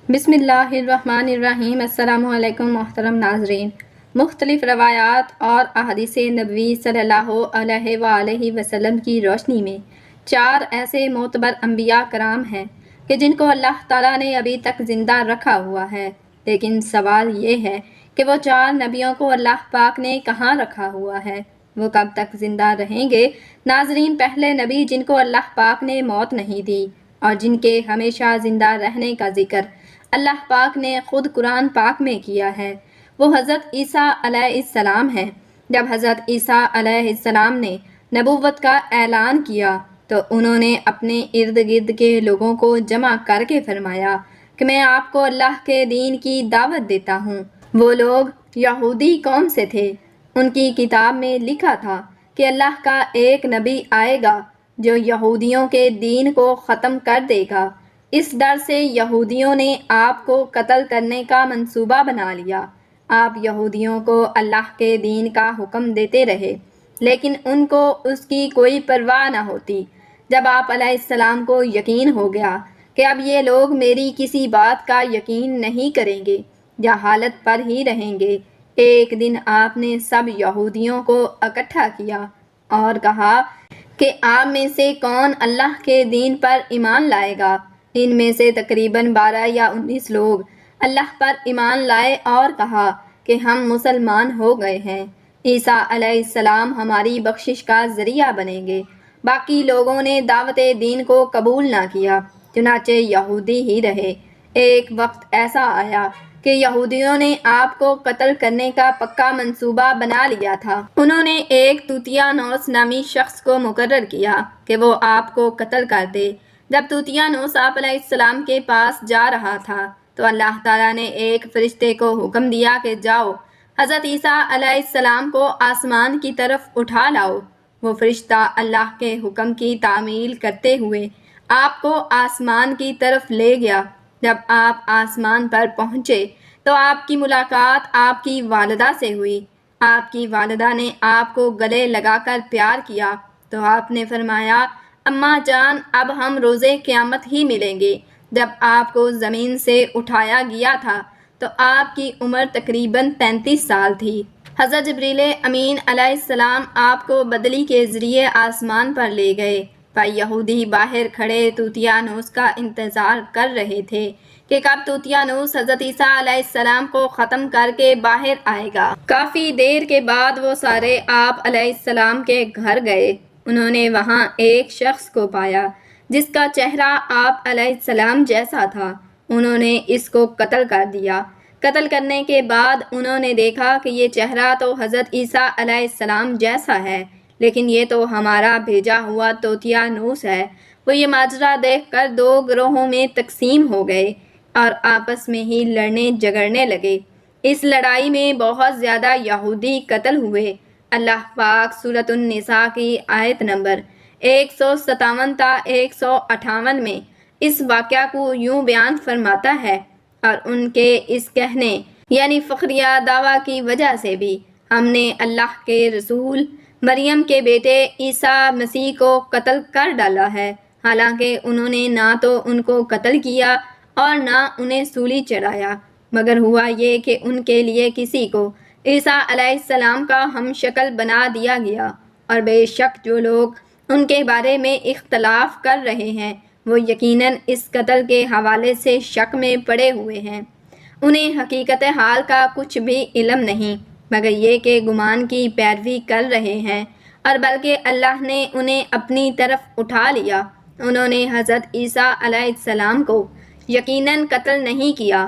بسم اللہ الرحمن الرحیم۔ السلام علیکم محترم ناظرین۔ مختلف روایات اور احادیث نبوی صلی اللہ علیہ وآلہ وسلم کی روشنی میں 4 ایسے معتبر انبیاء کرام ہیں کہ جن کو اللہ تعالیٰ نے ابھی تک زندہ رکھا ہوا ہے، لیکن سوال یہ ہے کہ وہ 4 نبیوں کو اللہ پاک نے کہاں رکھا ہوا ہے، وہ کب تک زندہ رہیں گے؟ ناظرین، پہلے نبی جن کو اللہ پاک نے موت نہیں دی اور جن کے ہمیشہ زندہ رہنے کا ذکر اللہ پاک نے خود قرآن پاک میں کیا ہے، وہ حضرت عیسیٰ علیہ السلام ہیں۔ جب حضرت عیسیٰ علیہ السلام نے نبوت کا اعلان کیا تو انہوں نے اپنے ارد گرد کے لوگوں کو جمع کر کے فرمایا کہ میں آپ کو اللہ کے دین کی دعوت دیتا ہوں۔ وہ لوگ یہودی قوم سے تھے۔ ان کی کتاب میں لکھا تھا کہ اللہ کا ایک نبی آئے گا جو یہودیوں کے دین کو ختم کر دے گا۔ اس ڈر سے یہودیوں نے آپ کو قتل کرنے کا منصوبہ بنا لیا۔ آپ یہودیوں کو اللہ کے دین کا حکم دیتے رہے، لیکن ان کو اس کی کوئی پرواہ نہ ہوتی۔ جب آپ علیہ السلام کو یقین ہو گیا کہ اب یہ لوگ میری کسی بات کا یقین نہیں کریں گے یا حالت پر ہی رہیں گے، ایک دن آپ نے سب یہودیوں کو اکٹھا کیا اور کہا کہ آپ میں سے کون اللہ کے دین پر ایمان لائے گا؟ ان میں سے تقریباً 12 یا 19 لوگ اللہ پر ایمان لائے اور کہا کہ ہم مسلمان ہو گئے ہیں، عیسیٰ علیہ السلام ہماری بخشش کا ذریعہ بنیں گے۔ باقی لوگوں نے دعوت دین کو قبول نہ کیا، چنانچہ یہودی ہی رہے۔ ایک وقت ایسا آیا کہ یہودیوں نے آپ کو قتل کرنے کا پکا منصوبہ بنا لیا تھا۔ انہوں نے ایک طوطیانوس نامی شخص کو مقرر کیا کہ وہ آپ کو قتل کر دے۔ جب طوطیانوس آپ علیہ السلام کے پاس جا رہا تھا تو اللہ تعالیٰ نے ایک فرشتے کو حکم دیا کہ جاؤ، حضرت عیسیٰ علیہ السلام کو آسمان کی طرف اٹھا لاؤ۔ وہ فرشتہ اللہ کے حکم کی تعمیل کرتے ہوئے آپ کو آسمان کی طرف لے گیا۔ جب آپ آسمان پر پہنچے تو آپ کی ملاقات آپ کی والدہ سے ہوئی۔ آپ کی والدہ نے آپ کو گلے لگا کر پیار کیا تو آپ نے فرمایا، اماں جان، اب ہم روز قیامت ہی ملیں گے۔ جب آپ کو زمین سے اٹھایا گیا تھا تو آپ کی عمر تقریباً 33 سال تھی۔ حضرت جبریل امین علیہ السلام آپ کو بدلی کے ذریعے آسمان پر لے گئے۔ یہودی باہر کھڑے طوطیانوس کا انتظار کر رہے تھے کہ کب طوطیانوس حضرت عیسیٰ علیہ السلام کو ختم کر کے باہر آئے گا۔ کافی دیر کے بعد وہ سارے آپ علیہ السلام کے گھر گئے۔ انہوں نے وہاں ایک شخص کو پایا جس کا چہرہ آپ علیہ السلام جیسا تھا۔ انہوں نے اس کو قتل کر دیا۔ قتل کرنے کے بعد انہوں نے دیکھا کہ یہ چہرہ تو حضرت عیسیٰ علیہ السلام جیسا ہے، لیکن یہ تو ہمارا بھیجا ہوا طوطیانوس ہے۔ وہ یہ ماجرا دیکھ کر 2 گروہوں میں تقسیم ہو گئے اور آپس میں ہی لڑنے جھگڑنے لگے۔ اس لڑائی میں بہت زیادہ یہودی قتل ہوئے۔ اللہ پاک سورۃ النساء کی آیت نمبر 157 تا 158 میں اس واقعہ کو یوں بیان فرماتا ہے، اور ان کے اس کہنے یعنی فخریہ دعویٰ کی وجہ سے بھی ہم نے اللہ کے رسول مریم کے بیٹے عیسیٰ مسیح کو قتل کر ڈالا ہے، حالانکہ انہوں نے نہ تو ان کو قتل کیا اور نہ انہیں سولی چڑھایا، مگر ہوا یہ کہ ان کے لیے کسی کو عیسیٰ علیہ السلام کا ہم شکل بنا دیا گیا، اور بے شک جو لوگ ان کے بارے میں اختلاف کر رہے ہیں وہ یقیناً اس قتل کے حوالے سے شک میں پڑے ہوئے ہیں۔ انہیں حقیقت حال کا کچھ بھی علم نہیں مگر یہ کہ گمان کی پیروی کر رہے ہیں، اور بلکہ اللہ نے انہیں اپنی طرف اٹھا لیا۔ انہوں نے حضرت عیسیٰ علیہ السلام کو یقیناً قتل نہیں کیا،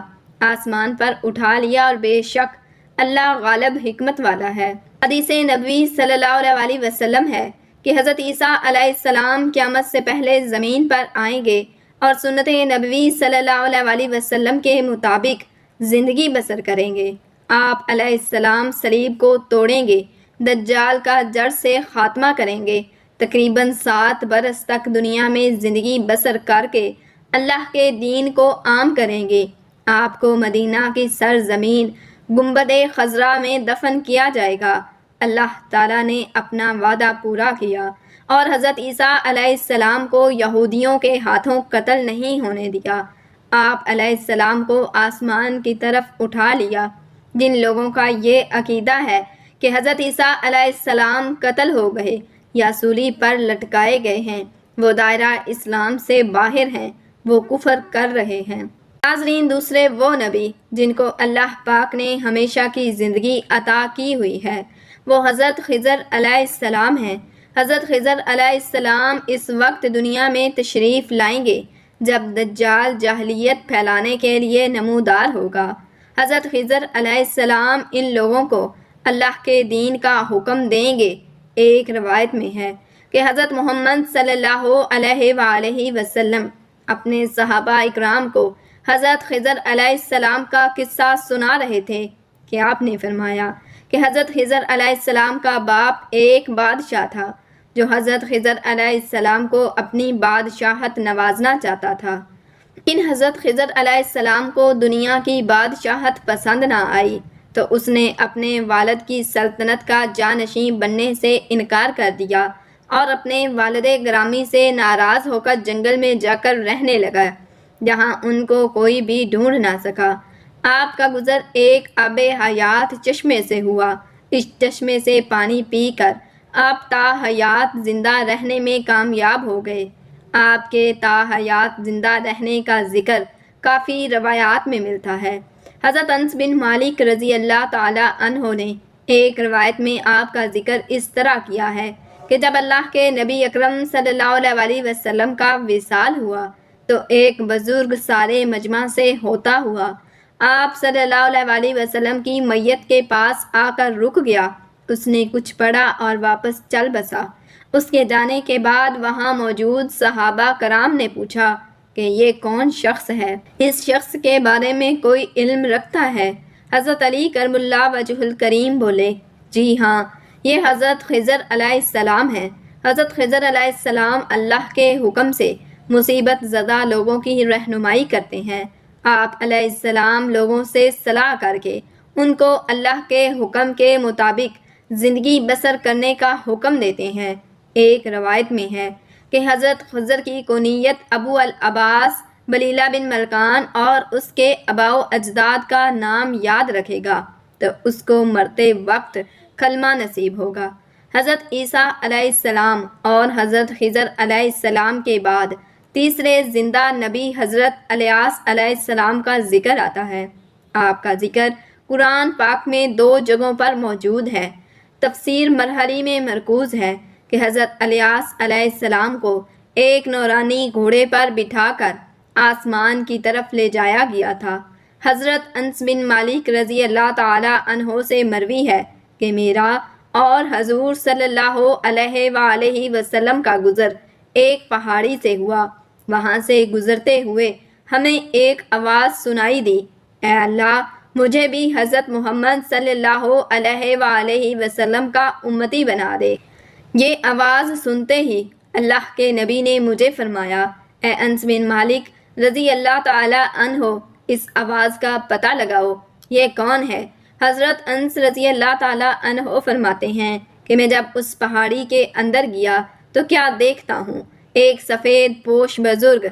آسمان پر اٹھا لیا، اور بے شک اللہ غالب حکمت والا ہے۔ حدیث نبوی صلی اللہ علیہ وسلم ہے کہ حضرت عیسیٰ علیہ السلام قیامت سے پہلے زمین پر آئیں گے اور سنت نبوی صلی اللہ علیہ وسلم کے مطابق زندگی بسر کریں گے۔ آپ علیہ السلام صلیب کو توڑیں گے، دجال کا جڑ سے خاتمہ کریں گے، تقریباً 7 برس تک دنیا میں زندگی بسر کر کے اللہ کے دین کو عام کریں گے۔ آپ کو مدینہ کی سرزمین گنبد خضرا میں دفن کیا جائے گا۔ اللہ تعالیٰ نے اپنا وعدہ پورا کیا اور حضرت عیسیٰ علیہ السلام کو یہودیوں کے ہاتھوں قتل نہیں ہونے دیا۔ آپ علیہ السلام کو آسمان کی طرف اٹھا لیا۔ جن لوگوں کا یہ عقیدہ ہے کہ حضرت عیسیٰ علیہ السلام قتل ہو گئے یا سولی پر لٹکائے گئے ہیں، وہ دائرہ اسلام سے باہر ہیں، وہ کفر کر رہے ہیں۔ ناظرین، دوسرے وہ نبی جن کو اللہ پاک نے ہمیشہ کی زندگی عطا کی ہوئی ہے وہ حضرت خضر علیہ السلام ہیں۔ حضرت خضر علیہ السلام اس وقت دنیا میں تشریف لائیں گے جب دجال جاہلیت پھیلانے کے لیے نمودار ہوگا۔ حضرت خضر علیہ السلام ان لوگوں کو اللہ کے دین کا حکم دیں گے۔ ایک روایت میں ہے کہ حضرت محمد صلی اللہ علیہ وآلہ وسلم اپنے صحابہ اکرام کو حضرت خضر علیہ السلام کا قصہ سنا رہے تھے کہ آپ نے فرمایا کہ حضرت خضر علیہ السلام کا باپ ایک بادشاہ تھا جو حضرت خضر علیہ السلام کو اپنی بادشاہت نوازنا چاہتا تھا، لیکن حضرت خضر علیہ السلام کو دنیا کی بادشاہت پسند نہ آئی تو اس نے اپنے والد کی سلطنت کا جانشین بننے سے انکار کر دیا اور اپنے والد گرامی سے ناراض ہو کر جنگل میں جا کر رہنے لگا جہاں ان کو کوئی بھی ڈھونڈ نہ سکا۔ آپ کا گزر ایک آب حیات چشمے سے ہوا۔ اس چشمے سے پانی پی کر آپ تا حیات زندہ رہنے میں کامیاب ہو گئے۔ آپ کے تا حیات زندہ رہنے کا ذکر کافی روایات میں ملتا ہے۔ حضرت انس بن مالک رضی اللہ تعالی عنہ نے ایک روایت میں آپ کا ذکر اس طرح کیا ہے کہ جب اللہ کے نبی اکرم صلی اللہ علیہ وسلم کا وصال ہوا تو ایک بزرگ سارے مجمع سے ہوتا ہوا آپ صلی اللہ علیہ وسلم کی میت کے پاس آ کر رک گیا۔ اس نے کچھ پڑھا اور واپس چل بسا۔ اس کے جانے کے بعد وہاں موجود صحابہ کرام نے پوچھا کہ یہ کون شخص ہے؟ اس شخص کے بارے میں کوئی علم رکھتا ہے؟ حضرت علی کرم اللہ وجہ الکریم بولے، جی ہاں، یہ حضرت خضر علیہ السلام ہیں۔ حضرت خضر علیہ السلام اللہ کے حکم سے مصیبت زدہ لوگوں کی رہنمائی کرتے ہیں۔ آپ علیہ السلام لوگوں سے صلاح کر کے ان کو اللہ کے حکم کے مطابق زندگی بسر کرنے کا حکم دیتے ہیں۔ ایک روایت میں ہے کہ حضرت خضر کی کنیت ابو العباس بلیلہ بن ملکان اور اس کے آباء و اجداد کا نام یاد رکھے گا تو اس کو مرتے وقت کلمہ نصیب ہوگا۔ حضرت عیسیٰ علیہ السلام اور حضرت خضر علیہ السلام کے بعد تیسرے زندہ نبی حضرت الیاس علیہ السلام کا ذکر آتا ہے۔ آپ کا ذکر قرآن پاک میں 2 جگہوں پر موجود ہے۔ تفسیر مرحلی میں مرکوز ہے کہ حضرت الیاس علیہ السلام کو ایک نورانی گھوڑے پر بٹھا کر آسمان کی طرف لے جایا گیا تھا۔ حضرت انس بن مالک رضی اللہ تعالی عنہ سے مروی ہے کہ میرا اور حضور صلی اللہ علیہ وآلہ وسلم کا گزر ایک پہاڑی سے ہوا۔ وہاں سے گزرتے ہوئے ہمیں ایک آواز سنائی دی، اے اللہ، مجھے بھی حضرت محمد صلی اللہ علیہ وآلہ وسلم کا امتی بنا دے۔ یہ آواز سنتے ہی اللہ کے نبی نے مجھے فرمایا، اے انس بن مالک رضی اللہ تعالی عنہ، اس آواز کا پتہ لگاؤ، یہ کون ہے؟ حضرت انس رضی اللہ تعالی عنہ فرماتے ہیں کہ میں جب اس پہاڑی کے اندر گیا تو کیا دیکھتا ہوں، ایک سفید پوش بزرگ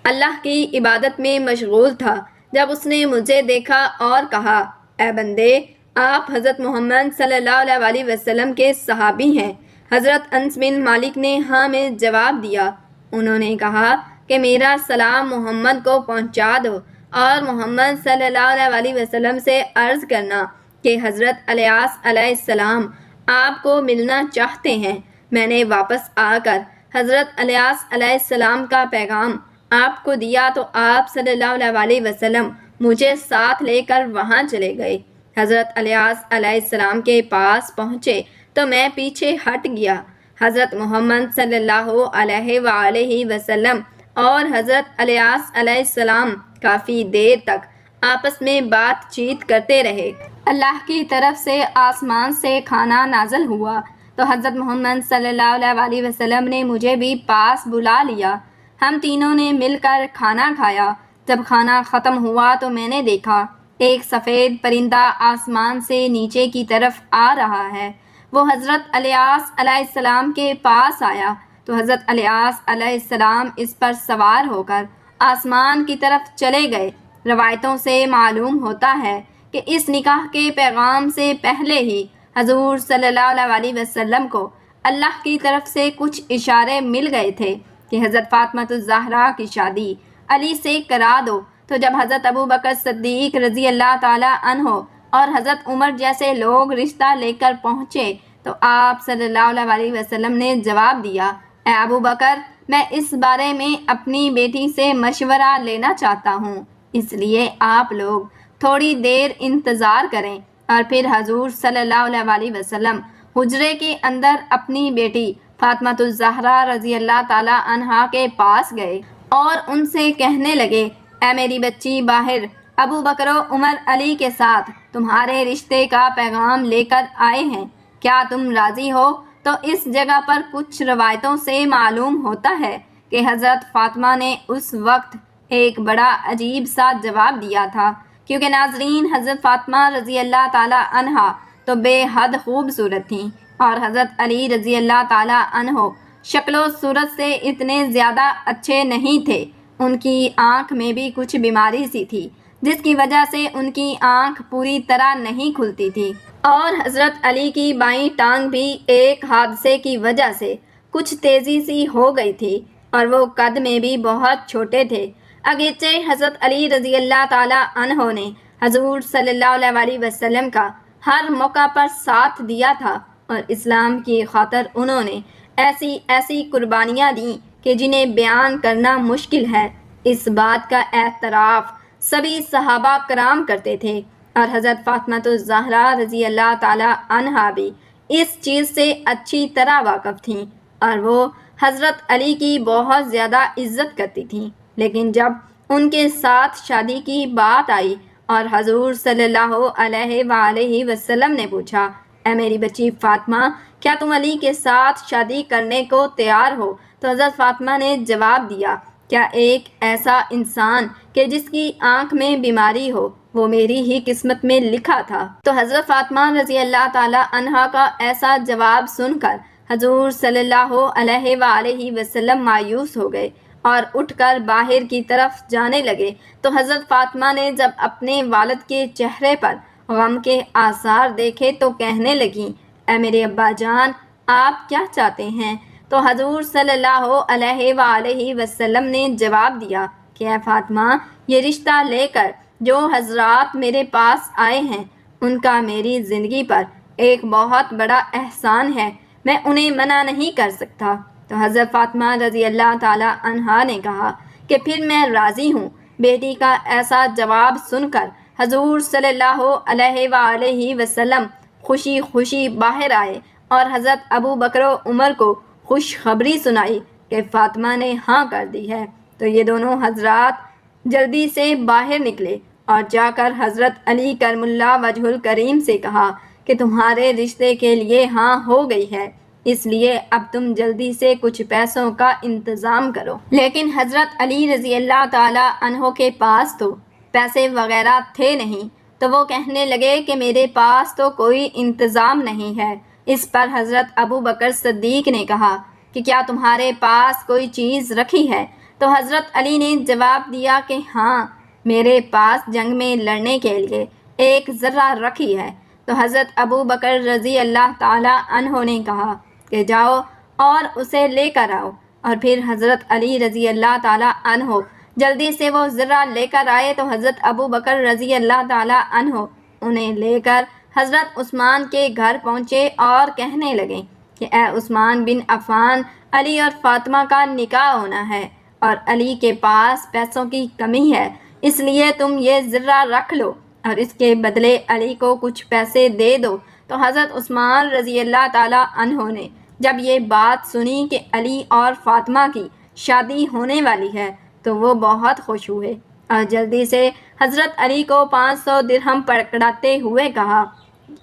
اللہ کی عبادت میں مشغول تھا۔ جب اس نے مجھے دیکھا اور کہا، اے بندے، آپ حضرت محمد صلی اللہ علیہ وسلم کے صحابی ہیں؟ حضرت انس بن مالک نے ہاں میں جواب دیا۔ انہوں نے کہا کہ میرا سلام محمد کو پہنچا دو اور محمد صلی اللہ علیہ وسلم سے عرض کرنا کہ حضرت الیاس علیہ السلام آپ کو ملنا چاہتے ہیں۔ میں نے واپس آ کر حضرت الیاس علیہ السلام کا پیغام آپ کو دیا تو آپ صلی اللہ علیہ وسلم مجھے ساتھ لے کر وہاں چلے گئے۔ حضرت الیاس علیہ السلام کے پاس پہنچے تو میں پیچھے ہٹ گیا۔ حضرت محمد صلی اللہ علیہ وآلہ وسلم اور حضرت الیاس علیہ السلام کافی دیر تک آپس میں بات چیت کرتے رہے۔ اللہ کی طرف سے آسمان سے کھانا نازل ہوا تو حضرت محمد صلی اللہ علیہ وسلم نے مجھے بھی پاس بلا لیا۔ ہم تینوں نے مل کر کھانا کھایا۔ جب کھانا ختم ہوا تو میں نے دیکھا ایک سفید پرندہ آسمان سے نیچے کی طرف آ رہا ہے۔ وہ حضرت الیاس علیہ السلام کے پاس آیا تو حضرت الیاس علیہ السلام اس پر سوار ہو کر آسمان کی طرف چلے گئے۔ روایتوں سے معلوم ہوتا ہے کہ اس نکاح کے پیغام سے پہلے ہی حضور صلی اللہ علیہ وسلم کو اللہ کی طرف سے کچھ اشارے مل گئے تھے کہ حضرت فاطمہ الزہرا کی شادی علی سے کرا دو۔ تو جب حضرت ابو بکر صدیق رضی اللہ تعالی عنہ اور حضرت عمر جیسے لوگ رشتہ لے کر پہنچے تو آپ صلی اللہ علیہ وسلم نے جواب دیا، اے ابو بکر، میں اس بارے میں اپنی بیٹی سے مشورہ لینا چاہتا ہوں، اس لیے آپ لوگ تھوڑی دیر انتظار کریں۔ اور پھر حضور صلی اللہ علیہ وسلم حجرے کے اندر اپنی بیٹی فاطمہ الزہرا رضی اللہ تعالی عنہا کے پاس گئے اور ان سے کہنے لگے، اے میری بچی، باہر ابو بکر و عمر علی کے ساتھ تمہارے رشتے کا پیغام لے کر آئے ہیں، کیا تم راضی ہو؟ تو اس جگہ پر کچھ روایتوں سے معلوم ہوتا ہے کہ حضرت فاطمہ نے اس وقت ایک بڑا عجیب سا جواب دیا تھا، کیونکہ ناظرین، حضرت فاطمہ رضی اللہ تعالی عنہا تو بے حد خوبصورت تھیں اور حضرت علی رضی اللہ تعالی عنہ شکل و صورت سے اتنے زیادہ اچھے نہیں تھے۔ ان کی آنکھ میں بھی کچھ بیماری سی تھی جس کی وجہ سے ان کی آنکھ پوری طرح نہیں کھلتی تھی، اور حضرت علی کی بائیں ٹانگ بھی ایک حادثے کی وجہ سے کچھ تیزی سی ہو گئی تھی اور وہ قد میں بھی بہت چھوٹے تھے۔ اگرچہ حضرت علی رضی اللہ تعالی عنہ نے حضور صلی اللہ علیہ وسلم کا ہر موقع پر ساتھ دیا تھا اور اسلام کی خاطر انہوں نے ایسی قربانیاں دیں کہ جنہیں بیان کرنا مشکل ہے، اس بات کا اعتراف سبھی صحابہ کرام کرتے تھے، اور حضرت فاطمہ الزہرا رضی اللہ تعالی عنہا بھی اس چیز سے اچھی طرح واقف تھیں اور وہ حضرت علی کی بہت زیادہ عزت کرتی تھیں۔ لیکن جب ان کے ساتھ شادی کی بات آئی اور حضور صلی اللہ علیہ وآلہ وسلم نے پوچھا، اے میری بچی فاطمہ، کیا تم علی کے ساتھ شادی کرنے کو تیار ہو؟ تو حضرت فاطمہ نے جواب دیا، کیا ایک ایسا انسان کہ جس کی آنکھ میں بیماری ہو وہ میری ہی قسمت میں لکھا تھا؟ تو حضرت فاطمہ رضی اللہ تعالی عنہا کا ایسا جواب سن کر حضور صلی اللہ علیہ وآلہ وسلم مایوس ہو گئے اور اٹھ کر باہر کی طرف جانے لگے۔ تو حضرت فاطمہ نے جب اپنے والد کے چہرے پر غم کے آثار دیکھے تو کہنے لگیں، اے میرے ابا جان، آپ کیا چاہتے ہیں؟ تو حضور صلی اللہ علیہ وآلہ وسلم نے جواب دیا کہ اے فاطمہ، یہ رشتہ لے کر جو حضرات میرے پاس آئے ہیں ان کا میری زندگی پر ایک بہت بڑا احسان ہے، میں انہیں منع نہیں کر سکتا۔ تو حضرت فاطمہ رضی اللہ تعالی عنہا نے کہا کہ پھر میں راضی ہوں۔ بیٹی کا ایسا جواب سن کر حضور صلی اللہ علیہ وآلہ وسلم خوشی خوشی باہر آئے اور حضرت ابو بکر و عمر کو خوشخبری سنائی کہ فاطمہ نے ہاں کر دی ہے۔ تو یہ دونوں حضرات جلدی سے باہر نکلے اور جا کر حضرت علی کرم اللہ وجہ الکریم سے کہا کہ تمہارے رشتے کے لیے ہاں ہو گئی ہے، اس لیے اب تم جلدی سے کچھ پیسوں کا انتظام کرو۔ لیکن حضرت علی رضی اللہ تعالی عنہ کے پاس تو پیسے وغیرہ تھے نہیں، تو وہ کہنے لگے کہ میرے پاس تو کوئی انتظام نہیں ہے۔ اس پر حضرت ابو بکر صدیق نے کہا کہ کیا تمہارے پاس کوئی چیز رکھی ہے؟ تو حضرت علی نے جواب دیا کہ ہاں، میرے پاس جنگ میں لڑنے کے لیے ایک ذرہ رکھی ہے۔ تو حضرت ابو بکر رضی اللہ تعالی عنہ نے کہا کہ جاؤ اور اسے لے کر آؤ، اور پھر حضرت علی رضی اللہ تعالی عنہ جلدی سے وہ ذرہ لے کر آئے۔ تو حضرت ابو بکر رضی اللہ تعالی عنہ انہیں لے کر حضرت عثمان کے گھر پہنچے اور کہنے لگے کہ اے عثمان بن عفان، علی اور فاطمہ کا نکاح ہونا ہے اور علی کے پاس پیسوں کی کمی ہے، اس لیے تم یہ ذرہ رکھ لو اور اس کے بدلے علی کو کچھ پیسے دے دو۔ تو حضرت عثمان رضی اللہ تعالی عنہ نے جب یہ بات سنی کہ علی اور فاطمہ کی شادی ہونے والی ہے تو وہ بہت خوش ہوئے اور جلدی سے حضرت علی کو 500 درہم پکڑاتے ہوئے کہا،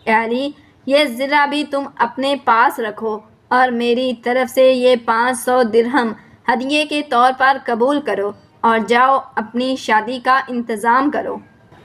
اے علی، یہ ذرہ بھی تم اپنے پاس رکھو اور میری طرف سے یہ 500 درہم ہدیے کے طور پر قبول کرو اور جاؤ اپنی شادی کا انتظام کرو۔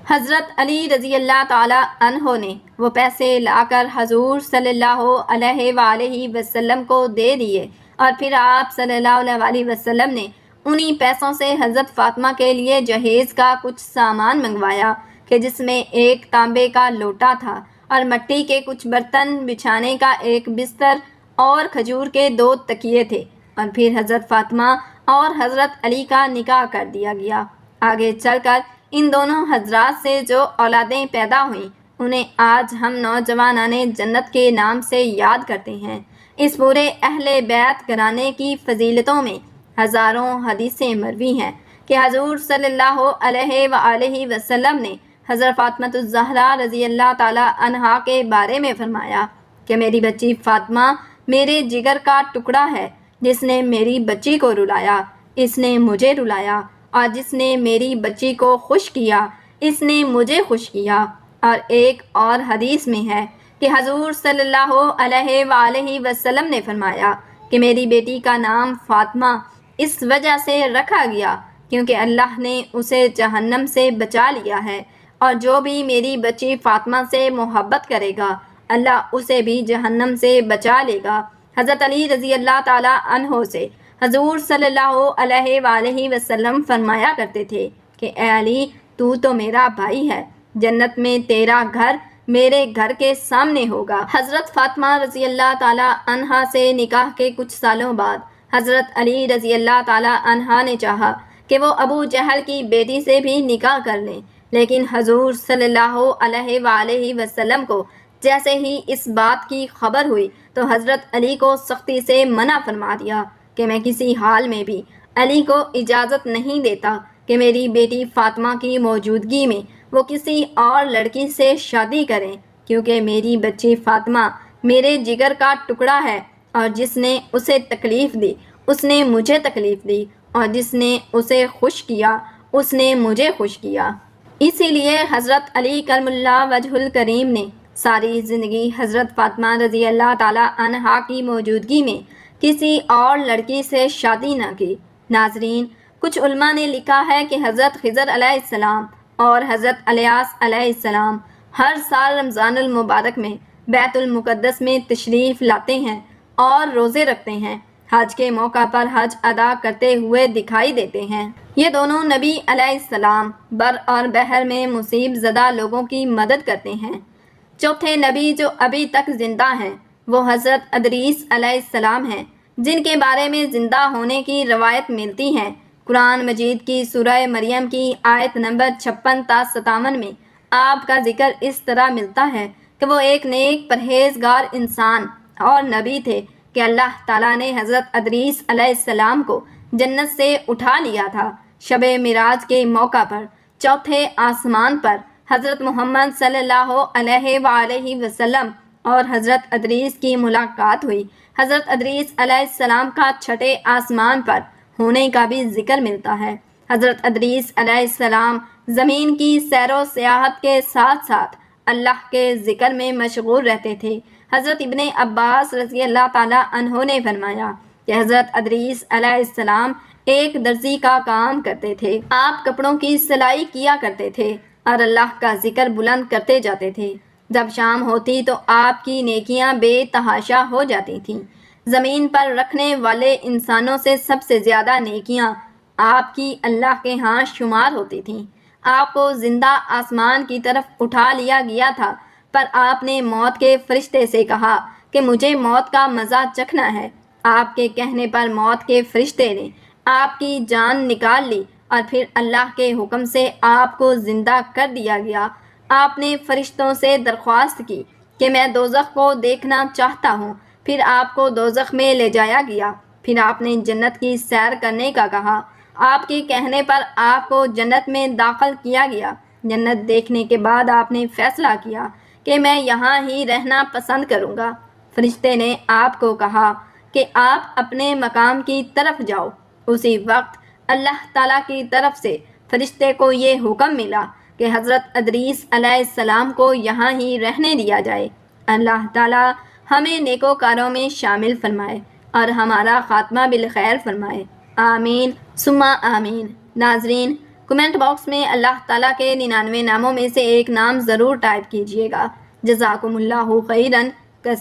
حضرت علی رضی اللہ تعالی عنہ نے وہ پیسے لا کر حضور صلی اللہ علیہ وآلہ وسلم کو دے دیے، اور پھر آپ صلی اللہ علیہ وسلم نے انہی پیسوں سے حضرت فاطمہ کے لیے جہیز کا کچھ سامان منگوایا کہ جس میں ایک تانبے کا لوٹا تھا اور مٹی کے کچھ برتن، بچھانے کا ایک بستر اور کھجور کے 2 تکیے تھے، اور پھر حضرت فاطمہ اور حضرت علی کا نکاح کر دیا گیا۔ آگے چل کر ان دونوں حضرات سے جو اولادیں پیدا ہوئیں انہیں آج ہم نوجوانان جنت کے نام سے یاد کرتے ہیں۔ اس پورے اہل بیت گھرانے کی فضیلتوں میں ہزاروں حدیثیں مروی ہیں کہ حضور صلی اللہ علیہ وآلہ وسلم نے حضرت فاطمہ الزہرا رضی اللہ تعالیٰ عنہا کے بارے میں فرمایا کہ میری بچی فاطمہ میرے جگر کا ٹکڑا ہے، جس نے میری بچی کو رلایا اس نے مجھے رلایا، اور جس نے میری بچی کو خوش کیا اس نے مجھے خوش کیا۔ اور ایک اور حدیث میں ہے کہ حضور صلی اللہ علیہ وآلہ وسلم نے فرمایا کہ میری بیٹی کا نام فاطمہ اس وجہ سے رکھا گیا کیونکہ اللہ نے اسے جہنم سے بچا لیا ہے، اور جو بھی میری بچی فاطمہ سے محبت کرے گا اللہ اسے بھی جہنم سے بچا لے گا۔ حضرت علی رضی اللہ تعالیٰ عنہ سے حضور صلی اللہ علیہ وآلہ وسلم فرمایا کرتے تھے کہ اے علی، تو میرا بھائی ہے، جنت میں تیرا گھر میرے گھر کے سامنے ہوگا۔ حضرت فاطمہ رضی اللہ تعالیٰ عنہا سے نکاح کے کچھ سالوں بعد حضرت علی رضی اللہ تعالیٰ عنہا نے چاہا کہ وہ ابو جہل کی بیٹی سے بھی نکاح کر لیں، لیکن حضور صلی اللہ علیہ وآلہ وسلم کو جیسے ہی اس بات کی خبر ہوئی تو حضرت علی کو سختی سے منع فرما دیا کہ میں کسی حال میں بھی علی کو اجازت نہیں دیتا کہ میری بیٹی فاطمہ کی موجودگی میں وہ کسی اور لڑکی سے شادی کریں، کیونکہ میری بچی فاطمہ میرے جگر کا ٹکڑا ہے، اور جس نے اسے تکلیف دی اس نے مجھے تکلیف دی، اور جس نے اسے خوش کیا اس نے مجھے خوش کیا۔ اسی لیے حضرت علی کرم اللہ وجہ الکریم نے ساری زندگی حضرت فاطمہ رضی اللہ تعالیٰ عنہا کی موجودگی میں کسی اور لڑکی سے شادی نہ کی۔ ناظرین، کچھ علماء نے لکھا ہے کہ حضرت خضر علیہ السلام اور حضرت الیاس علیہ السلام ہر سال رمضان المبارک میں بیت المقدس میں تشریف لاتے ہیں اور روزے رکھتے ہیں، حج کے موقع پر حج ادا کرتے ہوئے دکھائی دیتے ہیں۔ یہ دونوں نبی علیہ السلام بر اور بحر میں مصیب زدہ لوگوں کی مدد کرتے ہیں۔ چوتھے نبی جو ابھی تک زندہ ہیں وہ حضرت ادریس علیہ السلام ہیں، جن کے بارے میں زندہ ہونے کی روایت ملتی ہے۔ قرآن مجید کی سورہ مریم کی آیت نمبر 56 تا 57 میں آپ کا ذکر اس طرح ملتا ہے کہ وہ ایک نیک پرہیزگار انسان اور نبی تھے کہ اللہ تعالیٰ نے حضرت ادریس علیہ السلام کو جنت سے اٹھا لیا تھا۔ شب معراج کے موقع پر چوتھے آسمان پر حضرت محمد صلی اللہ علیہ وآلہ وسلم اور حضرت ادریس کی ملاقات ہوئی۔ حضرت ادریس علیہ السلام کا چھٹے آسمان پر ہونے کا بھی ذکر ملتا ہے۔ حضرت ادریس علیہ السلام زمین کی سیر و سیاحت کے ساتھ ساتھ اللہ کے ذکر میں مشغول رہتے تھے۔ حضرت ابن عباس رضی اللہ تعالیٰ عنہ نے فرمایا کہ حضرت ادریس علیہ السلام ایک درزی کا کام کرتے تھے۔ آپ کپڑوں کی سلائی کیا کرتے تھے اور اللہ کا ذکر بلند کرتے جاتے تھے۔ جب شام ہوتی تو آپ کی نیکیاں بے تحاشا ہو جاتی تھیں۔ زمین پر رکھنے والے انسانوں سے سب سے زیادہ نیکیاں آپ کی اللہ کے ہاں شمار ہوتی تھیں۔ آپ کو زندہ آسمان کی طرف اٹھا لیا گیا تھا، پر آپ نے موت کے فرشتے سے کہا کہ مجھے موت کا مزہ چکھنا ہے۔ آپ کے کہنے پر موت کے فرشتے نے آپ کی جان نکال لی اور پھر اللہ کے حکم سے آپ کو زندہ کر دیا گیا۔ آپ نے فرشتوں سے درخواست کی کہ میں دوزخ کو دیکھنا چاہتا ہوں، پھر آپ کو دوزخ میں لے جایا گیا۔ پھر آپ نے جنت کی سیر کرنے کا کہا، آپ کے کہنے پر آپ کو جنت میں داخل کیا گیا۔ جنت دیکھنے کے بعد آپ نے فیصلہ کیا کہ میں یہاں ہی رہنا پسند کروں گا۔ فرشتے نے آپ کو کہا کہ آپ اپنے مقام کی طرف جاؤ۔ اسی وقت اللہ تعالیٰ کی طرف سے فرشتے کو یہ حکم ملا کہ حضرت ادریس علیہ السلام کو یہاں ہی رہنے دیا جائے۔ اللہ تعالیٰ ہمیں نیکوکاروں میں شامل فرمائے اور ہمارا خاتمہ بالخیر فرمائے، آمین ثم آمین۔ ناظرین، کمنٹ باکس میں اللہ تعالیٰ کے 99 ناموں میں سے ایک نام ضرور ٹائپ کیجیے گا۔ جزاکم اللہ خیراً۔